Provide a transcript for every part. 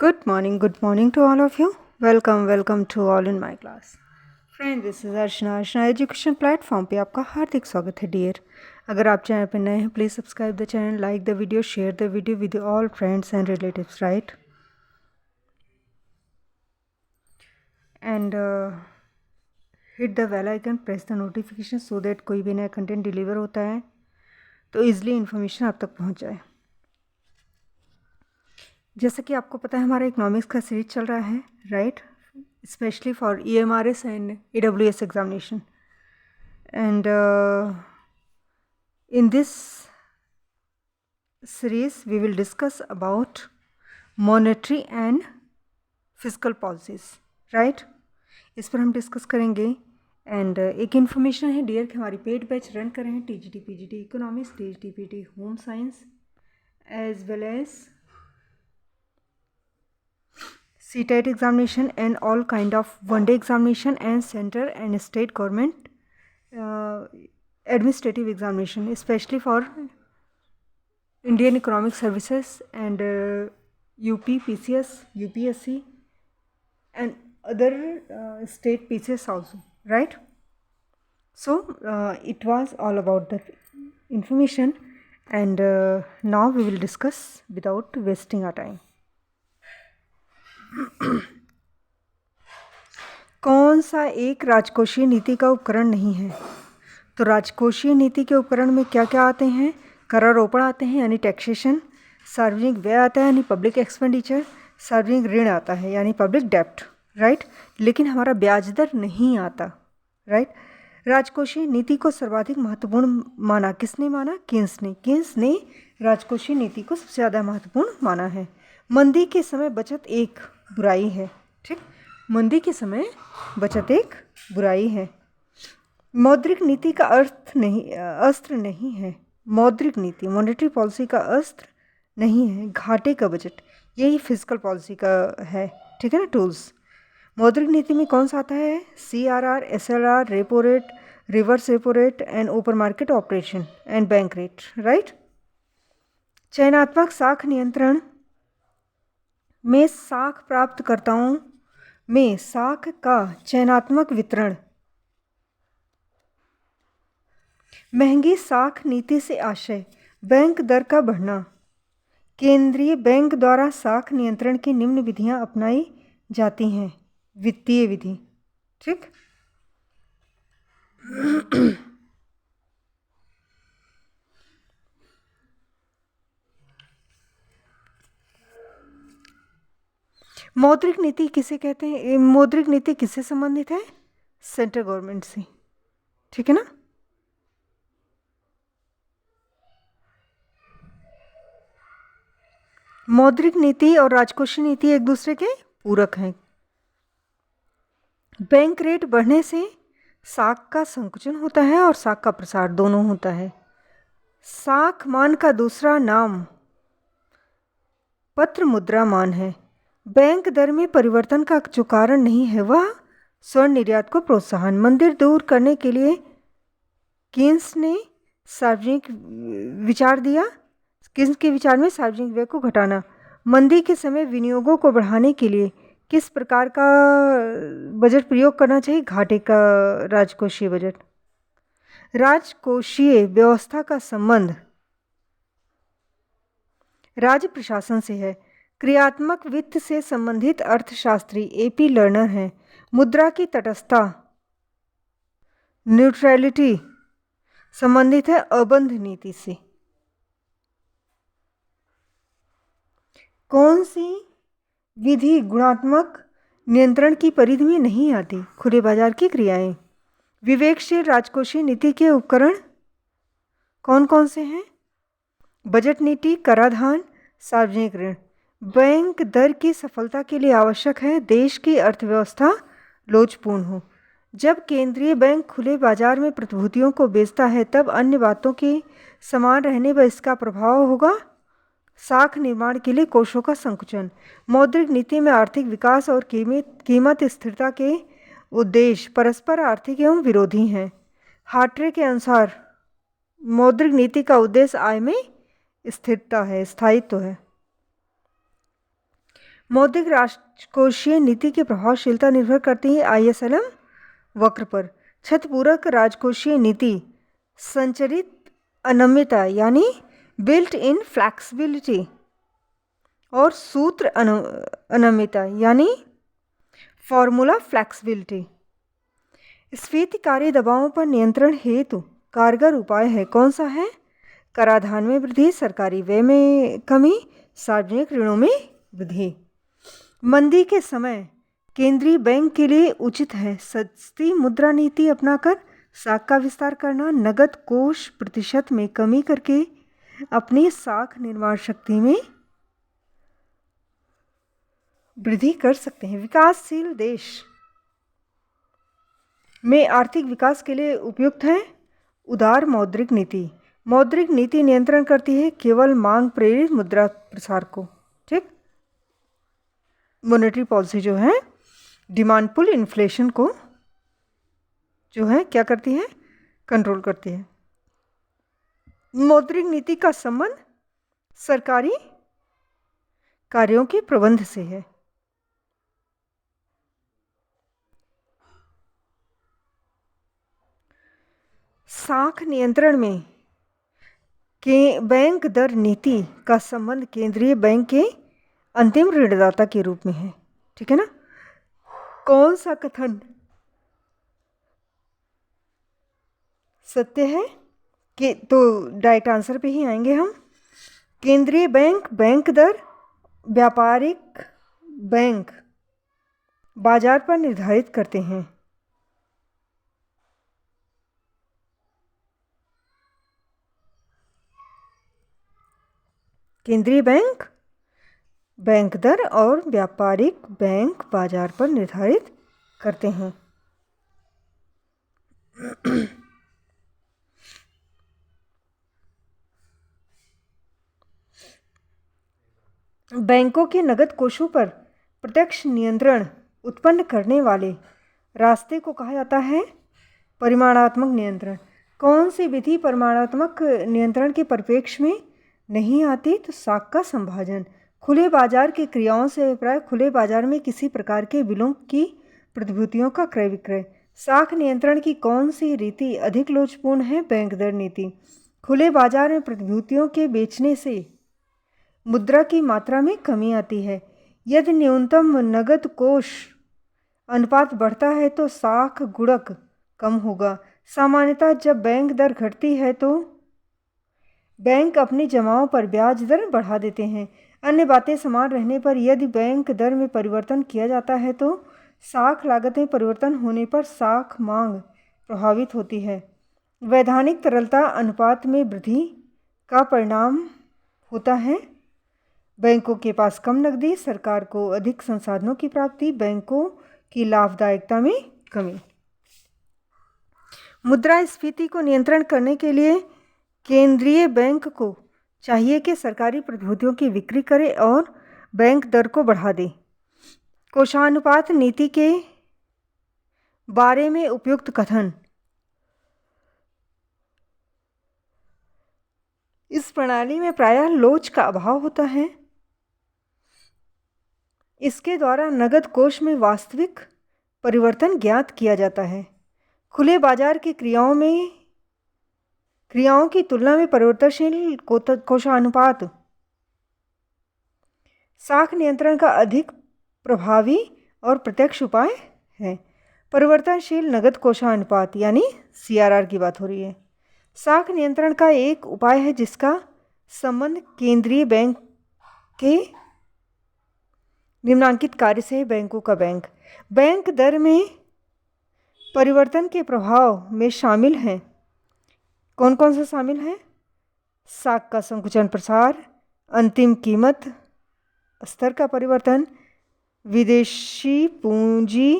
Good morning to all of you. Welcome to all in my class. Friend, this is Archana education platform पे आपका हार्दिक स्वागत है dear. अगर आप channel पे नए हैं please subscribe the channel, like the video, share the video with all friends and relatives, right? And hit the bell icon, press the notification so that कोई भी नया कंटेंट डिलीवर होता है तो ईजिली इन्फॉर्मेशन आप तक पहुँच जाए। जैसा कि आपको पता है हमारा इकोनॉमिक्स का सीरीज चल रहा है, right? Especially for EMRS and AWS examination. And in this series, we will discuss about monetary and fiscal policies, right? इस पर हम डिस्कस करेंगे। एंड एक इन्फॉर्मेशन है डियर कि हमारी पेड बैच रन कर रहे हैं TGT PGT economics, TGT PT home science, as well as CTET examination and all kind of one-day examination and center and state government administrative examination, especially for Indian Economic Services and UP PCS, UPSC and other state PCS also, right? So it was all about the information, and now we will discuss without wasting our time. कौन सा एक राजकोषीय नीति का उपकरण नहीं है? तो राजकोषीय नीति के उपकरण में क्या क्या आते हैं? करारोपण आते हैं यानी टैक्सेशन, सार्वजनिक व्यय आता है यानी पब्लिक एक्सपेंडिचर, सार्वजनिक ऋण आता है यानी पब्लिक डेप्ट, राइट? लेकिन हमारा ब्याज दर नहीं आता, राइट? राजकोषीय नीति को सर्वाधिक महत्वपूर्ण माना किसने माना? कीन्स ने। कीन्स ने राजकोषीय नीति को सबसे ज़्यादा महत्वपूर्ण माना है। मंदी के समय बचत एक बुराई है, ठीक? मंदी के समय बचत एक बुराई है। मौद्रिक नीति का अस्त्र नहीं है। मौद्रिक नीति, मॉनेटरी पॉलिसी का अस्त्र नहीं है घाटे का बजट, यही फिजिकल पॉलिसी का है, ठीक है ना, टूल्स। मौद्रिक नीति में कौन सा आता है? CRR, SLR, repo rate, reverse repo rate and open market operation and bank rate, right? चयनात्मक साख नियंत्रण में साख प्राप्तकर्ताओं में साख का चयनात्मक वितरण। महंगी साख नीति से आशय बैंक दर का बढ़ना। केंद्रीय बैंक द्वारा साख नियंत्रण की निम्न विधियां अपनाई जाती हैं। वित्तीय विधि, ठीक? मौद्रिक नीति किसे कहते हैं? मौद्रिक नीति किससे संबंधित है? सेंट्रल गवर्नमेंट से, ठीक है ना? मौद्रिक नीति और राजकोषीय नीति एक दूसरे के पूरक हैं। बैंक रेट बढ़ने से साख का संकुचन होता है और साख का प्रसार दोनों होता है। साख मान का दूसरा नाम पत्र मुद्रा मान है। बैंक दर में परिवर्तन का जो कारण नहीं है वह स्वर्ण निर्यात को प्रोत्साहन। मंदिर दूर करने के लिए कीन्स ने सार्वजनिक विचार दिया। कीन्स के विचार में सार्वजनिक व्यय को घटाना। मंदी के समय विनियोगों को बढ़ाने के लिए किस प्रकार का बजट प्रयोग करना चाहिए? घाटे का राजकोषीय बजट। राजकोषीय व्यवस्था का संबंध राज्य प्रशासन से है। क्रियात्मक वित्त से संबंधित अर्थशास्त्री AP लर्नर हैं। मुद्रा की तटस्थता, न्यूट्रलिटी संबंधित है अबंध नीति से। कौन सी विधि गुणात्मक नियंत्रण की परिधि में नहीं आती? खुले बाजार की क्रियाएं। विवेकशील राजकोषीय नीति के उपकरण कौन कौन से हैं? बजट नीति, कराधान, सार्वजनिक ऋण। बैंक दर की सफलता के लिए आवश्यक है देश की अर्थव्यवस्था लोचपूर्ण हो। जब केंद्रीय बैंक खुले बाजार में प्रतिभूतियों को बेचता है तब अन्य बातों के समान रहने पर इसका प्रभाव होगा साख निर्माण के लिए कोषों का संकुचन। मौद्रिक नीति में आर्थिक विकास और कीमत स्थिरता के उद्देश्य परस्पर आर्थिक एवं विरोधी हैं। हार्ट्रे के अनुसार मौद्रिक नीति का उद्देश्य आय में स्थिरता है, स्थायित्व है। मौद्रिक राजकोषीय नीति की प्रभावशीलता निर्भर करती है ISLM वक्र पर। छतपूरक राजकोषीय नीति संचरित अनम्यता यानी बिल्ट इन फ्लैक्सिबिलिटी और सूत्र अनम्यता यानी फॉर्मूला फ्लैक्सिबिलिटी स्फीतिकारी दबावों पर नियंत्रण हेतु कारगर उपाय है। कौन सा है? कराधान में वृद्धि, सरकारी व्यय में कमी, सार्वजनिक ऋणों में वृद्धि। मंदी के समय केंद्रीय बैंक के लिए उचित है सस्ती मुद्रा नीति अपनाकर साख का विस्तार करना, नगद कोष प्रतिशत में कमी करके अपनी साख निर्माण शक्ति में वृद्धि कर सकते हैं। विकासशील देश में आर्थिक विकास के लिए उपयुक्त है उदार मौद्रिक नीति। मौद्रिक नीति नियंत्रण करती है केवल मांग प्रेरित मुद्रा प्रसार को। ठीक, मॉनेटरी पॉलिसी जो है डिमांड पुल इन्फ्लेशन को जो है क्या करती है? कंट्रोल करती है। मौद्रिक नीति का संबंध सरकारी कार्यों के प्रबंध से है। साख नियंत्रण में बैंक दर नीति का संबंध केंद्रीय बैंक के अंतिम ऋणदाता के रूप में है। ठीक है ना? कौन सा कथन सत्य है कि तो डायरेक्ट आंसर पे ही आएंगे हम। केंद्रीय बैंक बैंक दर व्यापारिक बैंक बाजार पर निर्धारित करते हैं। केंद्रीय बैंक बैंक दर और व्यापारिक बैंक बाजार पर निर्धारित करते हैं। बैंकों के नगद कोषों पर प्रत्यक्ष नियंत्रण उत्पन्न करने वाले रास्ते को कहा जाता है परिमाणात्मक नियंत्रण। कौन सी विधि परिमाणात्मक नियंत्रण के परिप्रेक्ष्य में नहीं आती? तो साख का संभाजन। खुले बाजार की क्रियाओं से अभिप्राय खुले बाजार में किसी प्रकार के बिलों की प्रतिभूतियों का क्रय विक्रय। साख नियंत्रण की कौन सी रीति अधिक लोचपूर्ण है? बैंक दर नीति। खुले बाजार में प्रतिभूतियों के बेचने से मुद्रा की मात्रा में कमी आती है। यदि न्यूनतम नगद कोष अनुपात बढ़ता है तो साख गुणक कम होगा। सामान्यतः जब बैंक दर घटती है तो बैंक अपनी जमाओं पर ब्याज दर बढ़ा देते हैं। अन्य बातें समान रहने पर यदि बैंक दर में परिवर्तन किया जाता है तो साख लागत में परिवर्तन होने पर साख मांग प्रभावित होती है। वैधानिक तरलता अनुपात में वृद्धि का परिणाम होता है बैंकों के पास कम नकदी, सरकार को अधिक संसाधनों की प्राप्ति, बैंकों की लाभदायकता में कमी। मुद्रास्फीति को नियंत्रण करने के लिए केंद्रीय बैंक को चाहिए कि सरकारी प्रतिभूतियों की बिक्री करे और बैंक दर को बढ़ा दे। कोषानुपात नीति के बारे में उपयुक्त कथन। इस प्रणाली में प्रायः लोच का अभाव होता है। इसके द्वारा नगद कोष में वास्तविक परिवर्तन ज्ञात किया जाता है। खुले बाजार की क्रियाओं की तुलना में परिवर्तनशील कोषानुपात साख नियंत्रण का अधिक प्रभावी और प्रत्यक्ष उपाय है। परिवर्तनशील नगद कोषानुपात यानी CRR की बात हो रही है। साख नियंत्रण का एक उपाय है जिसका संबंध केंद्रीय बैंक के निम्नांकित कार्य से है। बैंकों का बैंक दर में परिवर्तन के प्रभाव में शामिल हैं। कौन कौन सा शामिल है? साख का संकुचन प्रसार, अंतिम कीमत स्तर का परिवर्तन, विदेशी पूंजी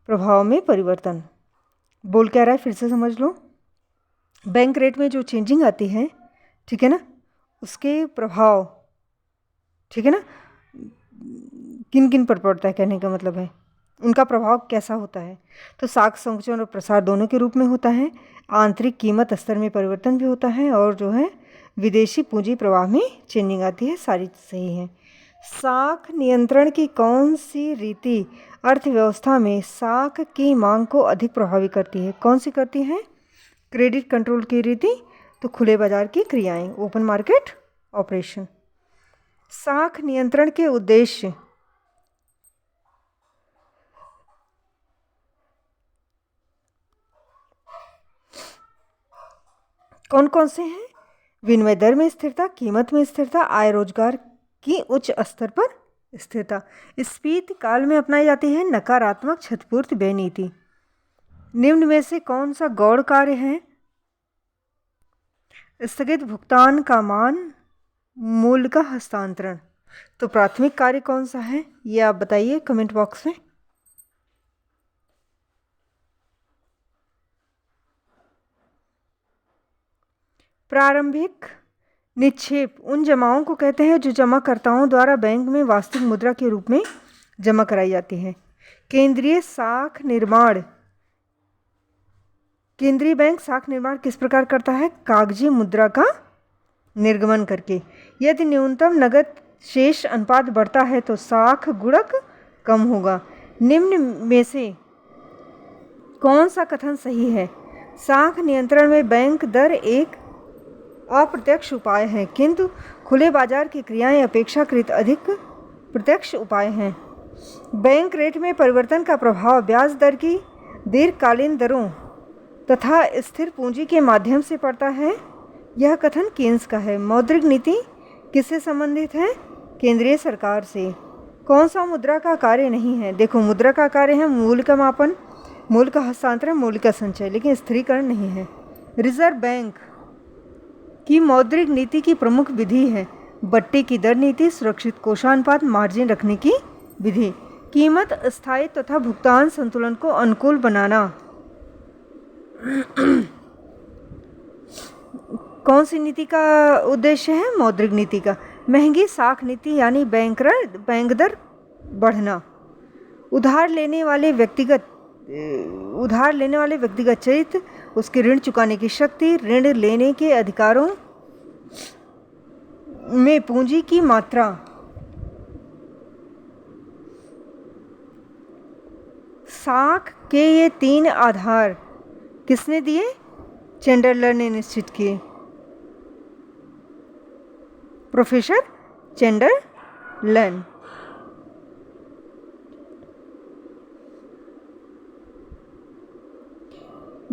प्रभाव में परिवर्तन। बोल क्या रहा है फिर से समझ लो। बैंक रेट में जो चेंजिंग आती है, ठीक है ना, उसके प्रभाव, ठीक है ना, किन किन पर पड़ता है, कहने का मतलब है उनका प्रभाव कैसा होता है। तो साख संकुचन और प्रसार दोनों के रूप में होता है। आंतरिक कीमत स्तर में परिवर्तन भी होता है और जो है विदेशी पूंजी प्रवाह में चेंजिंग आती है। सारी सही है। साख नियंत्रण की कौन सी रीति अर्थव्यवस्था में साख की मांग को अधिक प्रभावित करती है? कौन सी करती है? क्रेडिट कंट्रोल की रीति, तो खुले बाजार की क्रियाएं, ओपन मार्केट ऑपरेशन। साख नियंत्रण के उद्देश्य कौन कौन से हैं? विनिमय दर में स्थिरता, कीमत में स्थिरता, आय रोजगार की उच्च स्तर पर स्थिरता। स्फीति काल में अपनाई जाती है नकारात्मक क्षतिपूर्ति व्यय नीति। निम्न में से कौन सा गौण कार्य है? स्थगित भुगतान का मान, मूल्य का हस्तांतरण। तो प्राथमिक कार्य कौन सा है, ये आप बताइए कमेंट बॉक्स में। प्रारंभिक निक्षेप उन जमाओं को कहते हैं जो जमाकर्ताओं द्वारा बैंक में वास्तविक मुद्रा के रूप में जमा कराई जाती है। केंद्रीय बैंक साख निर्माण किस प्रकार करता है? कागजी मुद्रा का निर्गमन करके। यदि न्यूनतम नगद शेष अनुपात बढ़ता है तो साख गुणक कम होगा। निम्न में से कौन सा कथन सही है? साख नियंत्रण में बैंक दर एक अप्रत्यक्ष उपाय है, किंतु खुले बाजार की क्रियाएं अपेक्षाकृत अधिक प्रत्यक्ष उपाय हैं। बैंक रेट में परिवर्तन का प्रभाव ब्याज दर की दीर्घकालीन दरों तथा स्थिर पूंजी के माध्यम से पड़ता है। यह कथन केन्स का है। मौद्रिक नीति किससे संबंधित है? केंद्रीय सरकार से। कौन सा मुद्रा का कार्य नहीं है? देखो, मुद्रा का कार्य है मूल्य का मापन, मूल्य का हस्तांतरण, मूल्य का संचय, लेकिन स्थिरीकरण नहीं है। रिजर्व बैंक की मौद्रिक नीति की प्रमुख विधि है बट्टी की दर नीति, सुरक्षित कोषानुपात, मार्जिन रखने की विधि। कीमत स्थायित्व तथा भुगतान संतुलन को अनुकूल बनाना। कौन सी नीति का उद्देश्य है? मौद्रिक नीति का। महंगी साख नीति यानी बैंक दर बढ़ना। उधार लेने वाले व्यक्तिगत चरित्र, उसके ऋण चुकाने की शक्ति, ऋण लेने के अधिकारों में पूंजी की मात्रा। साख के ये 3 आधार किसने दिए? चैंडलर ने निश्चित किए। Professor Chandler.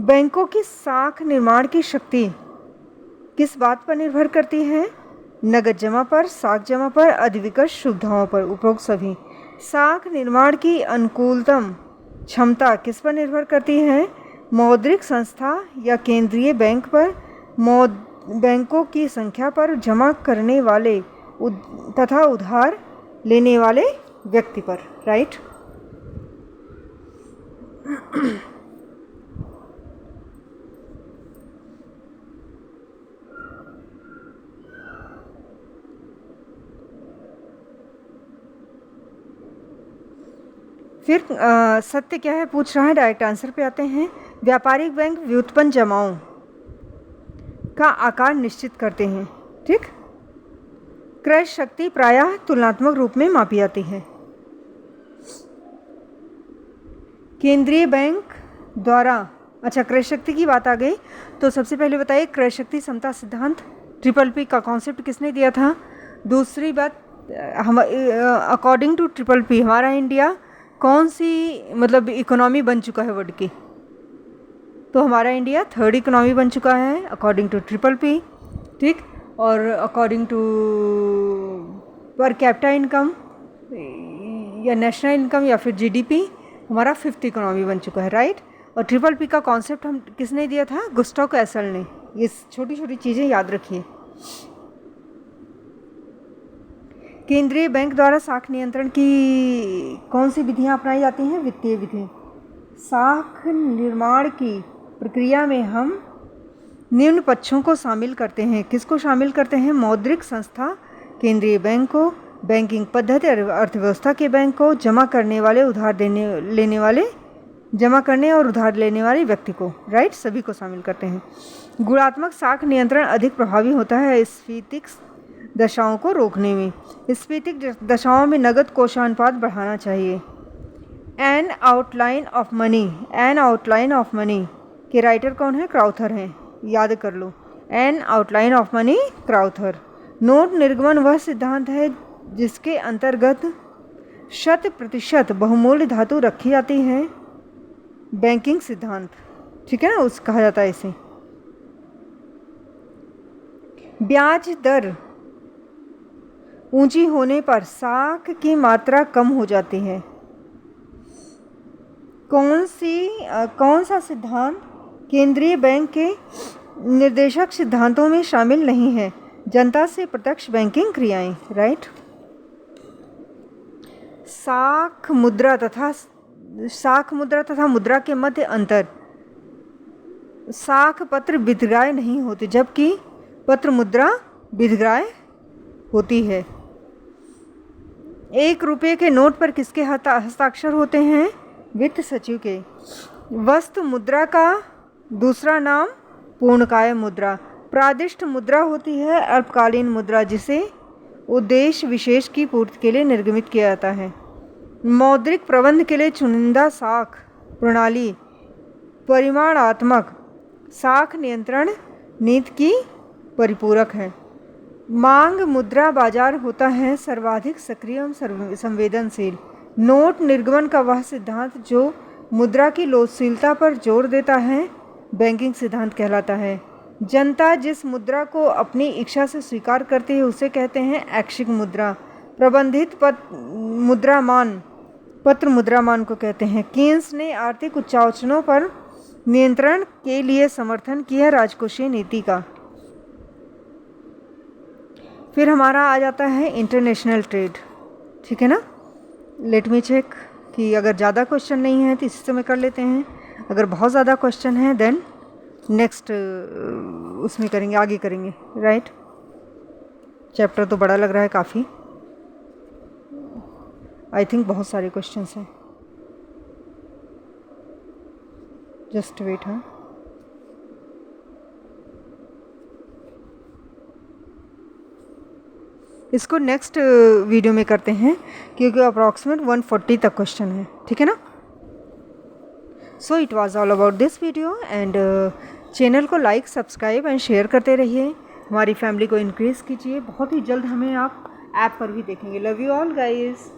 बैंकों की साख निर्माण की शक्ति किस बात पर निर्भर करती है? नगद जमा पर, साख जमा पर, अधिविकट सुविधाओं पर, उपरोक्त सभी। साख निर्माण की अनुकूलतम क्षमता किस पर निर्भर करती है? मौद्रिक संस्था या केंद्रीय बैंक पर, बैंकों की संख्या पर, जमा करने वाले तथा उधार लेने वाले व्यक्ति पर। राइट। फिर सत्य क्या है पूछ रहा है, डायरेक्ट आंसर पे आते हैं। व्यापारिक बैंक व्युत्पन्न जमाओं का आकार निश्चित करते हैं। ठीक। क्रय शक्ति प्रायः तुलनात्मक रूप में मापी जाती है। केंद्रीय बैंक द्वारा, अच्छा क्रय शक्ति की बात आ गई तो सबसे पहले बताइए क्रय शक्ति समता सिद्धांत PPP का कॉन्सेप्ट किसने दिया था? दूसरी बात, हम अकॉर्डिंग टू PPP हमारा इंडिया कौन सी मतलब इकोनॉमी बन चुका है वर्ल्ड की? तो हमारा इंडिया 3rd इकोनॉमी बन चुका है अकॉर्डिंग टू PPP। ठीक। और according to per capita income या नेशनल इनकम या फिर GDP हमारा 5th इकोनॉमी बन चुका है। राइट। और PPP का कॉन्सेप्ट हम किसने दिया था? गुस्टाव कैसल ने। ये छोटी छोटी चीज़ें याद रखिए। केंद्रीय बैंक द्वारा साख नियंत्रण की कौन सी विधियां अपनाई जाती हैं? वित्तीय विधि। साख निर्माण की प्रक्रिया में हम निम्न पक्षों को शामिल करते हैं। किसको शामिल करते हैं? मौद्रिक संस्था, केंद्रीय बैंक को, बैंकिंग पद्धति अर्थव्यवस्था के बैंक को, जमा करने और उधार लेने वाले व्यक्ति को। राइट। सभी को शामिल करते हैं। गुणात्मक साख नियंत्रण अधिक प्रभावी होता है स्फीतिक दशाओं को रोकने में। स्फीतिक दशाओं में नकद कोषानुपात बढ़ाना चाहिए। एन आउटलाइन ऑफ मनी के राइटर कौन है? क्राउथर हैं, याद कर लो। An outline of money, Crowther. Note निर्गमन वह सिद्धांत है जिसके अंतर्गत 100% बहुमूल्य धातु रखी जाती है। बैंकिंग सिद्धांत, ठीक है ना, उस कहा जाता है इसे। ब्याज दर ऊंची होने पर साख की मात्रा कम हो जाती है। कौन सा सिद्धांत केंद्रीय बैंक के निर्देशक सिद्धांतों में शामिल नहीं है? जनता से प्रत्यक्ष बैंकिंग क्रियाएं, राइट। साख मुद्रा तथा मुद्रा के मध्य अंतर। साख पत्र विधिग्राह्य नहीं होती, जबकि पत्र मुद्रा विधिग्राह्य होती है। 1 रुपये के नोट पर किसके हस्ताक्षर होते हैं? वित्त सचिव के। वस्तु मुद्रा का दूसरा नाम पूर्णकाय मुद्रा। प्रादिष्ट मुद्रा होती है अल्पकालीन मुद्रा, जिसे उद्देश्य विशेष की पूर्ति के लिए निर्गमित किया जाता है। मौद्रिक प्रबंध के लिए चुनिंदा साख प्रणाली परिमाणात्मक साख नियंत्रण नीति की परिपूरक है। मांग मुद्रा बाजार होता है सर्वाधिक सक्रिय एवं संवेदनशील। नोट निर्गमन का वह सिद्धांत जो मुद्रा की लोचशीलता पर जोर देता है बैंकिंग सिद्धांत कहलाता है। जनता जिस मुद्रा को अपनी इच्छा से स्वीकार करती है उसे कहते हैं ऐच्छिक मुद्रा। प्रबंधित पत्र मुद्रामान को कहते हैं। कीन्स ने आर्थिक उच्चावचनों पर नियंत्रण के लिए समर्थन किया राजकोषीय नीति का। फिर हमारा आ जाता है इंटरनेशनल ट्रेड, ठीक है ना। लेट मी चेक कि अगर ज़्यादा क्वेश्चन नहीं है तो इसी समय कर लेते हैं। अगर बहुत ज़्यादा क्वेश्चन है देन नेक्स्ट उसमें करेंगे, आगे करेंगे, राइट। चैप्टर तो बड़ा लग रहा है काफ़ी। आई थिंक बहुत सारे क्वेश्चंस हैं। Just wait. हाँ, इसको नेक्स्ट वीडियो में करते हैं क्योंकि अप्रॉक्सीमेट 140 तक क्वेश्चन है, ठीक है ना। So it was all about this video and channel को लाइक, सब्सक्राइब एंड शेयर करते रहिए। हमारी फैमिली को इंक्रीज़ कीजिए। बहुत ही जल्द हमें आप ऐप पर भी देखेंगे। Love you all guys.